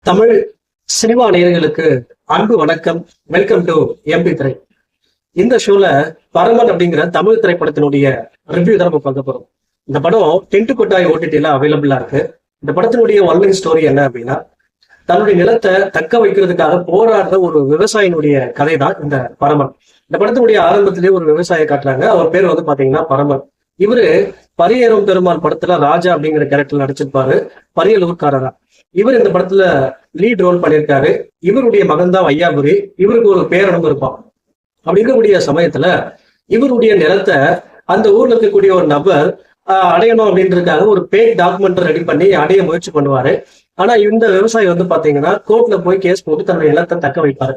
Tamil cinema நேயர்களுக்கு அன்பு வணக்கம். வெல்கம் டு எம்பி திரை. இந்த ஷோல பரமன் அப்படிங்கிற தமிழ் திரைப்படத்தினுடைய ரிவ்யூ தான் நம்ம பார்க்க போறோம். இந்த படம் டென்ட் கொட்டாய் ஓடிடில அவைலபிளா இருக்கு. இந்த படத்தினுடைய ஒன்லைன் ஸ்டோரி என்ன அப்படின்னா, தன்னுடைய நிலத்தை தக்க வைக்கிறதுக்காக போராடுற ஒரு விவசாயினுடைய கதை தான் இந்த பரமன். இந்த படத்தினுடைய ஆரம்பத்திலேயே ஒரு விவசாயியை காட்டுறாங்க. அவர் பேர் வந்து பாத்தீங்கன்னா பரமன். இவரு பரியேறும் பெருமாள் படத்துல ராஜா அப்படிங்கிற கேரக்டர் நடிச்சிருப்பாரு. பரியலூர்காரரா. இவர் இந்த படத்துல லீட் ரோல் பண்ணியிருக்காரு. இவருடைய மகன் தான் வையாபுரி. இவருக்கு ஒரு பேரனும் இருப்பான். அப்படி இருக்கக்கூடிய சமயத்துல இவருடைய நிலத்தை அந்த ஊர்ல இருக்கக்கூடிய ஒரு நபர் அடையணும் அப்படின்றதுக்காக ஒரு பேக் டாக்குமெண்ட் ரெடி பண்ணி அடைய முயற்சி பண்ணுவாரு. ஆனா இந்த விவசாயி வந்து பாத்தீங்கன்னா கோர்ட்ல போய் கேஸ் போட்டு தன்னுடைய நிலத்தை தக்க வைப்பாரு.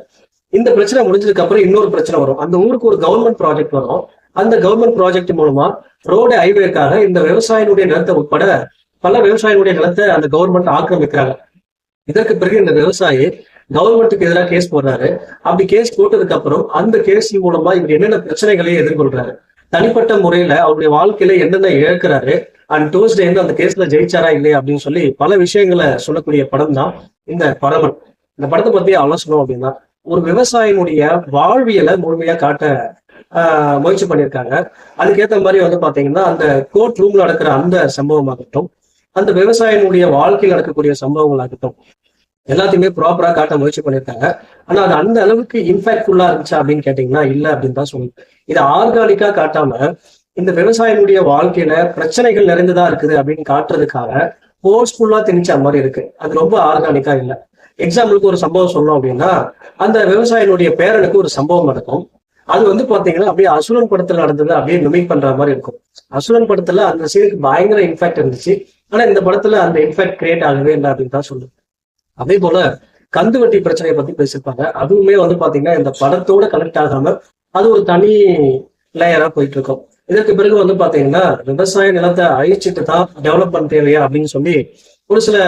இந்த பிரச்சனை முடிஞ்சதுக்கு அப்புறம் இன்னொரு பிரச்சனை வரும். அந்த ஊருக்கு ஒரு கவர்மெண்ட் ப்ராஜெக்ட் வரும். அந்த கவர்மெண்ட் ப்ராஜெக்ட் மூலமா ரோடு ஹைவேக்காக இந்த விவசாயினுடைய நிலத்தை உட்பட பல விவசாயினுடைய நிலத்தை அந்த கவர்மெண்ட் ஆக்கிரமிக்கிறாங்க. இதற்கு பிறகு இந்த விவசாயி கவர்மெண்ட்டுக்கு எதிராக கேஸ் போடுறாரு. அப்படி கேஸ் போட்டதுக்கு அப்புறம் அந்த கேஸ் மூலமா இவர் என்னென்ன பிரச்சனைகளையும் எதிர்கொள்றாரு, தனிப்பட்ட முறையில அவருடைய வாழ்க்கையில என்னென்ன இழக்கிறாரு, அண்ட் டூஸ்டே அந்த கேஸ்ல ஜெயிச்சாரா இல்லையா அப்படின்னு சொல்லி பல விஷயங்களை சொல்லக்கூடிய படம் தான் இந்த பரமன். இந்த படத்தை பத்தி ஆலோசனை அப்படின்னா, ஒரு விவசாயினுடைய வாழ்வியலை முழுமையா காட்ட முயற்சி பண்ணியிருக்காங்க. அதுக்கேற்ற மாதிரி வந்து பாத்தீங்கன்னா அந்த கோர்ட் ரூம்ல நடக்கிற அந்த சம்பவமாகட்டும், அந்த விவசாயினுடைய வாழ்க்கையில் நடக்கக்கூடிய சம்பவங்களாகட்டும், எல்லாத்தையுமே ப்ராப்பரா காட்ட முயற்சி பண்ணியிருக்காங்க. ஆனா அது அந்த அளவுக்கு இம்பாக்ட்ஃபுல்லா இருந்துச்சா அப்படின்னு கேட்டீங்கன்னா இல்ல அப்படின்னு தான் சொல்லுவேன். இதை ஆர்கானிக்கா காட்டாம இந்த விவசாயினுடைய வாழ்க்கையில பிரச்சனைகள் நிறைந்ததா இருக்குது அப்படின்னு காட்டுறதுக்காக போர்ஸ்ஃபுல்லா திணிச்ச மாதிரி இருக்கு. அது ரொம்ப ஆர்கானிக்கா இல்லை. எக்ஸாம்பிளுக்கு ஒரு சம்பவம் சொல்லணும் அப்படின்னா, அந்த விவசாயினுடைய பேரனுக்கு ஒரு சம்பவம் நடக்கும். அது வந்து பாத்தீங்கன்னா அப்படியே அசுரன் படத்துல நடந்தது அப்படியே மிமிக் பண்ற மாதிரி இருக்கும். அசுரன் படத்துல அந்த சீனுக்கு பயங்கர இன்ஃபேக்ட் இருந்துச்சு. ஆனா இந்த படத்துல அந்த இன்ஃபேக்ட் கிரியேட் ஆகவே இல்லை அப்படின்னு தான் சொல்லுவேன். அதே போல கந்து வட்டி பிரச்சனையை பத்தி பேசியிருப்பாங்க. அதுவுமே வந்து பாத்தீங்கன்னா இந்த படத்தோட கனெக்ட் ஆகாம அது ஒரு தனி லேயரா போயிட்டு இருக்கும். இதற்கு பிறகு வந்து பாத்தீங்கன்னா விவசாய நிலத்தை அழிச்சிட்டு தான் டெவலப்மெண்ட் தேவையா அப்படின்னு சொல்லி ஒரு சில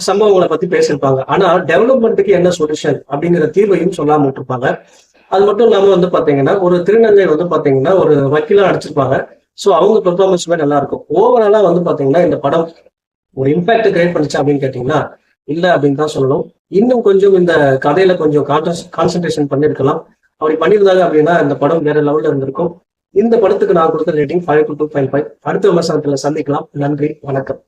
சம்பவங்களை பத்தி பேசியிருப்பாங்க. ஆனா டெவலப்மெண்ட்டுக்கு என்ன சொல்யூஷன் அப்படிங்கிற தீர்வையும் சொல்லாம விட்டுருப்பாங்க. அது மட்டும் இல்லாம வந்து பாத்தீங்கன்னா ஒரு திருநங்கை வந்து பாத்தீங்கன்னா ஒரு வக்கீலா நடிச்சிருப்பாங்க. ஸோ அவங்க பெர்ஃபார்மன்ஸுமே நல்லா இருக்கும். ஓவராலா வந்து பாத்தீங்கன்னா இந்த படம் ஒரு இம்பாக்ட் கிரியேட் பண்ணுச்சு அப்படின்னு கேட்டீங்கன்னா இல்ல அப்படின்னு தான் சொல்லணும். இன்னும் கொஞ்சம் இந்த கதையில கொஞ்சம் கான்சென்ட்ரேஷன் பண்ணிருக்கலாம். அப்படி பண்ணியிருந்தாங்க அப்படின்னா இந்த படம் வேற லெவல்ல இருந்திருக்கும். இந்த படத்துக்கு நான் கொடுத்த ரேட்டிங் 5 to 2.5. அடுத்த விமர்சனத்துல சந்திக்கலாம். நன்றி, வணக்கம்.